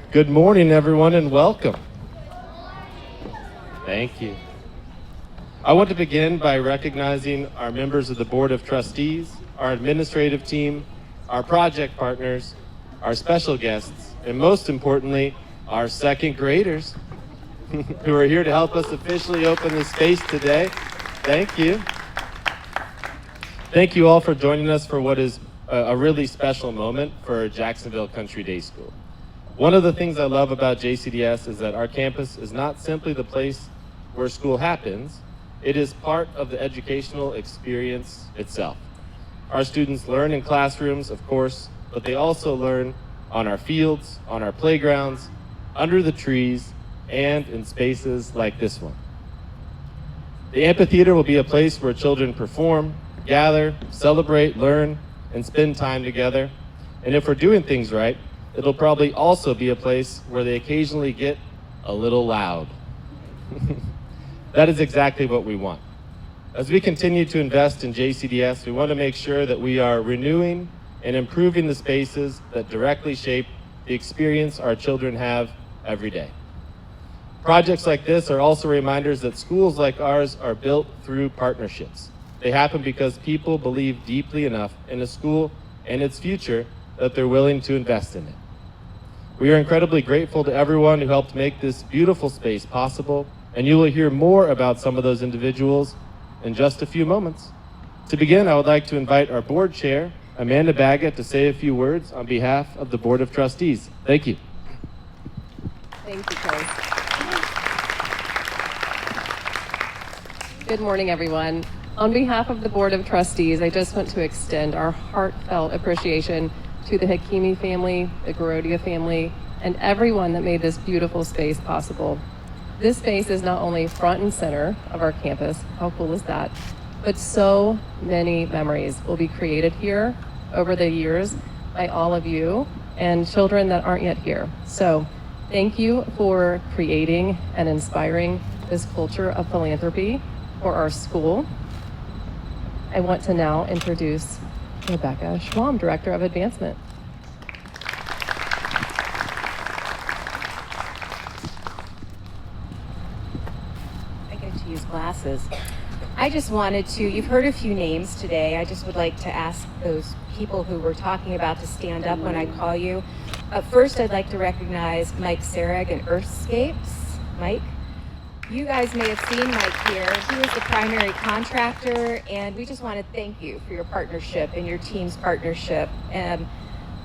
Good morning, everyone, and welcome. Thank you. I want to begin by recognizing our members of the Board of Trustees, our administrative team, our project partners, our special guests, and most importantly, our second graders who are here to help us officially open the space today. Thank you. Thank you all for joining us for what is a really special moment for Jacksonville Country Day School. One of the things I love about JCDS is that our campus is not simply the place where school happens, it is part of the educational experience itself. Our students learn in classrooms, of course, but they also learn on our fields, on our playgrounds, under the trees, and in spaces like this one. The amphitheater will be a place where children perform, gather, celebrate, learn, and spend time together. And if we're doing things right, it'll probably also be a place where they occasionally get a little loud. That is exactly what we want. As we continue to invest in JCDS, we want to make sure that we are renewing and improving the spaces that directly shape the experience our children have every day. Projects like this are also reminders that schools like ours are built through partnerships. They happen because people believe deeply enough in a school and its future that they're willing to invest in it. We are incredibly grateful to everyone who helped make this beautiful space possible, and you will hear more about some of those individuals in just a few moments. To begin, I would like to invite our board chair, Amanda Baggett, to say a few words on behalf of the Board of Trustees. Thank you. Thank you, Chris. Good morning, everyone. On behalf of the Board of Trustees, I just want to extend our heartfelt appreciation to the Hakimi family, the Garodia family, and everyone that made this beautiful space possible. This space is not only front and center of our campus, how cool is that, but so many memories will be created here over the years by all of you and children that aren't yet here. So thank you for creating and inspiring this culture of philanthropy for our school. I want to now introduce Rebecca Schwam, Director of Advancement. I get to use glasses. I just wanted to, you've heard a few names today. I just would like to ask those people who we're talking about to stand up when I call you. First, I'd like to recognize Mike Sarag and Earthscapes. Mike, you guys may have seen Mike here. He was the primary contractor, and we just want to thank you for your partnership and your team's partnership.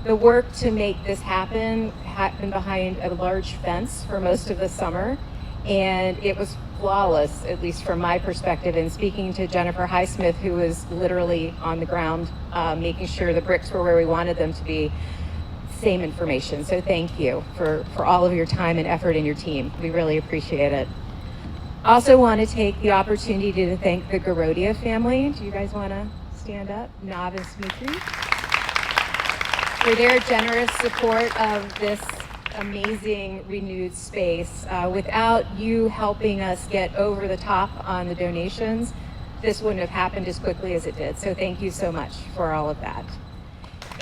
The work to make this happen happened behind a large fence for most of the summer, and it was flawless, at least from my perspective. And speaking to Jennifer Highsmith, who was literally on the ground making sure the bricks were where we wanted them to be, same information. So thank you for all of your time and effort in your team. We really appreciate it. Also want to take the opportunity to thank the Garodia family. Do you guys want to stand up? Nav and Smitri, for their generous support of this amazing renewed space. Without you helping us get over the top on the donations, this wouldn't have happened as quickly as it did. So thank you so much for all of that.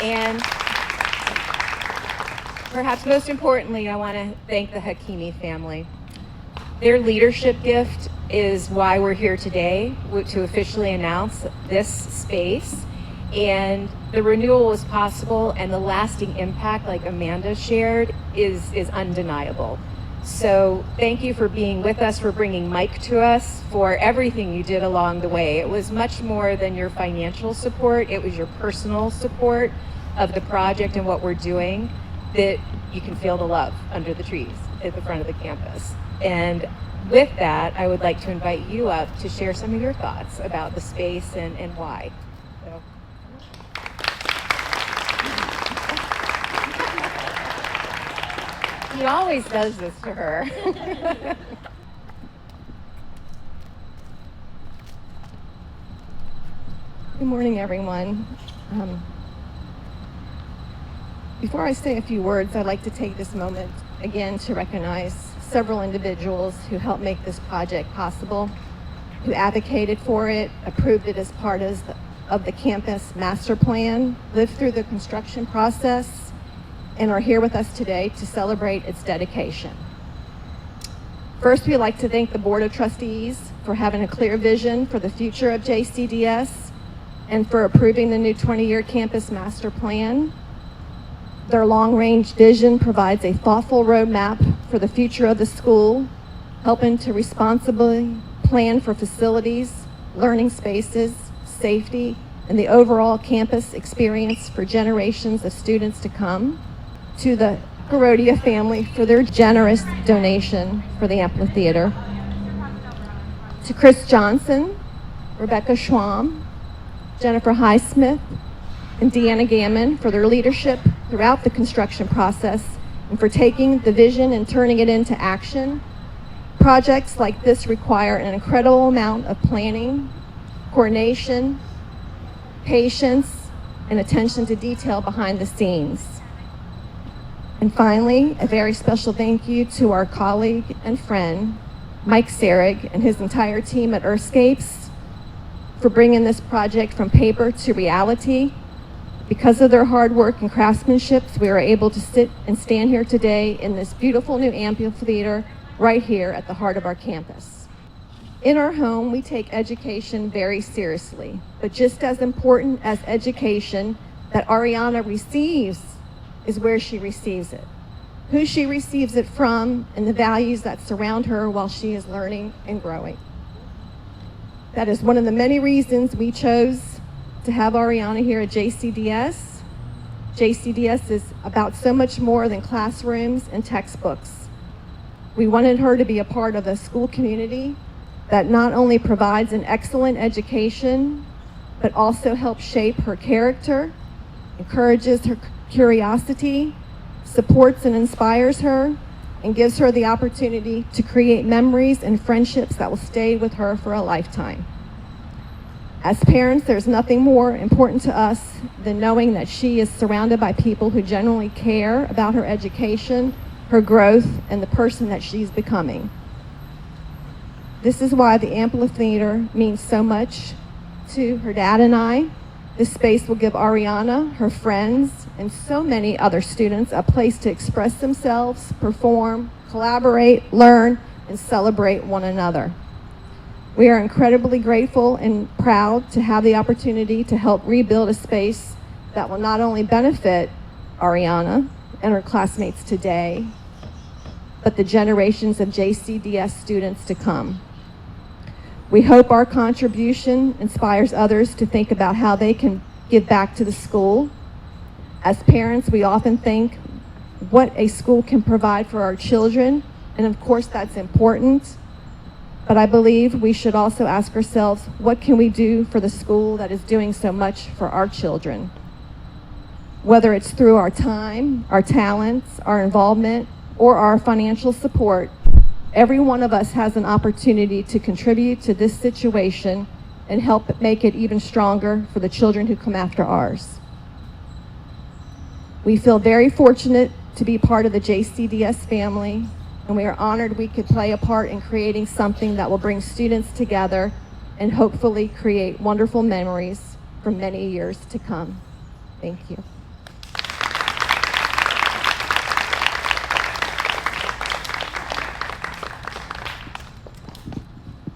And perhaps most importantly, I want to thank the Hakimi family. Their leadership gift is why we're here today, to officially announce this space. And the renewal was possible, and the lasting impact, like Amanda shared, is undeniable. So thank you for being with us, for bringing Mike to us, for everything you did along the way. It was much more than your financial support. It was your personal support of the project and what we're doing that you can feel the love under the trees at the front of the campus. And with that, I would like to invite you up to share some of your thoughts about the space and why. So. He always does this to her. Good morning, everyone. Before I say a few words, I'd like to take this moment again to recognize several individuals who helped make this project possible, who advocated for it, approved it as part of the campus master plan, lived through the construction process, and are here with us today to celebrate its dedication. First, we'd like to thank the Board of Trustees for having a clear vision for the future of JCDS and for approving the new 20-year campus master plan. Their long-range vision provides a thoughtful roadmap for the future of the school, helping to responsibly plan for facilities, learning spaces, safety, and the overall campus experience for generations of students to come. To the Garodia family for their generous donation for the amphitheater. To Chris Johnson, Rebecca Schwam, Jennifer Highsmith, and Deanna Gammon for their leadership throughout the construction process and for taking the vision and turning it into action. Projects like this require an incredible amount of planning, coordination, patience, and attention to detail behind the scenes. And finally, a very special thank you to our colleague and friend, Mike Serig, and his entire team at Earthscapes for bringing this project from paper to reality. Because of their hard work and craftsmanship, we are able to sit and stand here today in this beautiful new amphitheater right here at the heart of our campus. In our home, we take education very seriously, but just as important as education that Ariana receives is where she receives it, who she receives it from, and the values that surround her while she is learning and growing. That is one of the many reasons we chose to have Ariana here at JCDS. JCDS is about so much more than classrooms and textbooks. We wanted her to be a part of a school community that not only provides an excellent education, but also helps shape her character, encourages her curiosity, supports and inspires her, and gives her the opportunity to create memories and friendships that will stay with her for a lifetime. As parents, there's nothing more important to us than knowing that she is surrounded by people who genuinely care about her education, her growth, and the person that she's becoming. This is why the amphitheater means so much to her dad and I. This space will give Ariana, her friends, and so many other students a place to express themselves, perform, collaborate, learn, and celebrate one another. We are incredibly grateful and proud to have the opportunity to help rebuild a space that will not only benefit Ariana and her classmates today, but the generations of JCDS students to come. We hope our contribution inspires others to think about how they can give back to the school. As parents, we often think what a school can provide for our children, and of course that's important. But I believe we should also ask ourselves, what can we do for the school that is doing so much for our children? Whether it's through our time, our talents, our involvement, or our financial support, every one of us has an opportunity to contribute to this situation and help make it even stronger for the children who come after ours. We feel very fortunate to be part of the JCDS family, and we are honored we could play a part in creating something that will bring students together and hopefully create wonderful memories for many years to come. Thank you.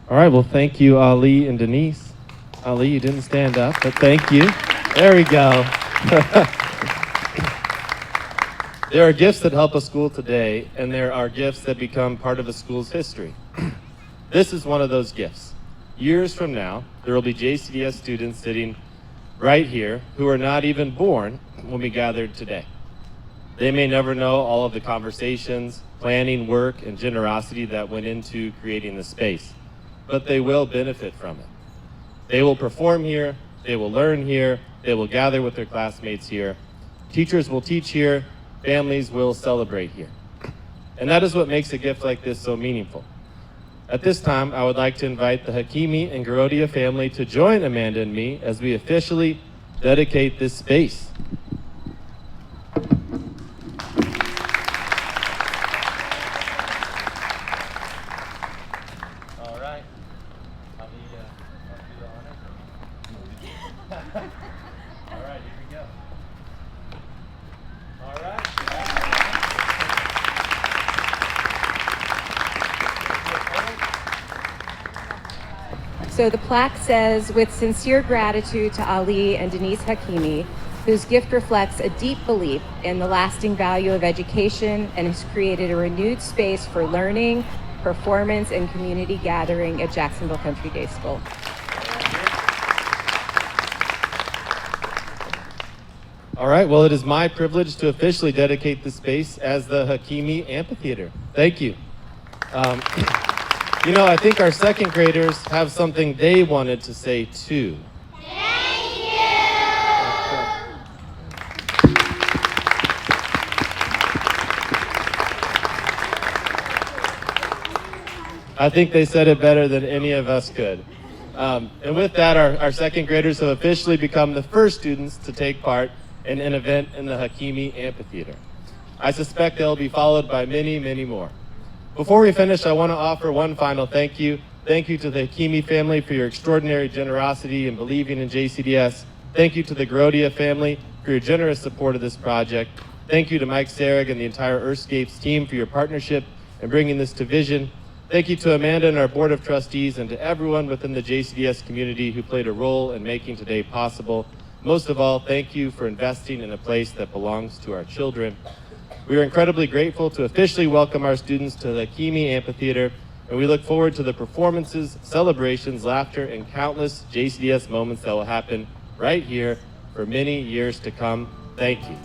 All right, well, thank you, Ali and Denise. Ali, you didn't stand up, but thank you. There we go. There are gifts that help a school today, and there are gifts that become part of a school's history. This is one of those gifts. Years from now, there will be JCDS students sitting right here who are not even born when we gathered today. They may never know all of the conversations, planning, work, and generosity that went into creating the space, but they will benefit from it. They will perform here, they will learn here, they will gather with their classmates here. Teachers will teach here, families will celebrate here. And that is what makes a gift like this so meaningful. At this time, I would like to invite the Hakimi and Garodia family to join Amanda and me as we officially dedicate this space. All right. I'll do the honor. All right, here we go. All right. So the plaque says, with sincere gratitude to Ali and Denise Hakimi, whose gift reflects a deep belief in the lasting value of education and has created a renewed space for learning, performance, and community gathering at Jacksonville Country Day School. All right, well, it is my privilege to officially dedicate this space as the Hakimi Amphitheater. Thank you. You know, I think our second graders have something they wanted to say too. Thank you! I think they said it better than any of us could. And with that, our second graders have officially become the first students to take part in an event in the Hakimi Amphitheater. I suspect they'll be followed by many, many more. Before we finish, I want to offer one final thank you. Thank you to the Hakimi family for your extraordinary generosity and believing in JCDS. Thank you to the Garodia family for your generous support of this project. Thank you to Mike Sarag and the entire Earthscapes team for your partnership in bringing this to vision. Thank you to Amanda and our Board of Trustees and to everyone within the JCDS community who played a role in making today possible. Most of all, thank you for investing in a place that belongs to our children. We are incredibly grateful to officially welcome our students to the Hakimi Amphitheater, and we look forward to the performances, celebrations, laughter, and countless JCDS moments that will happen right here for many years to come. Thank you.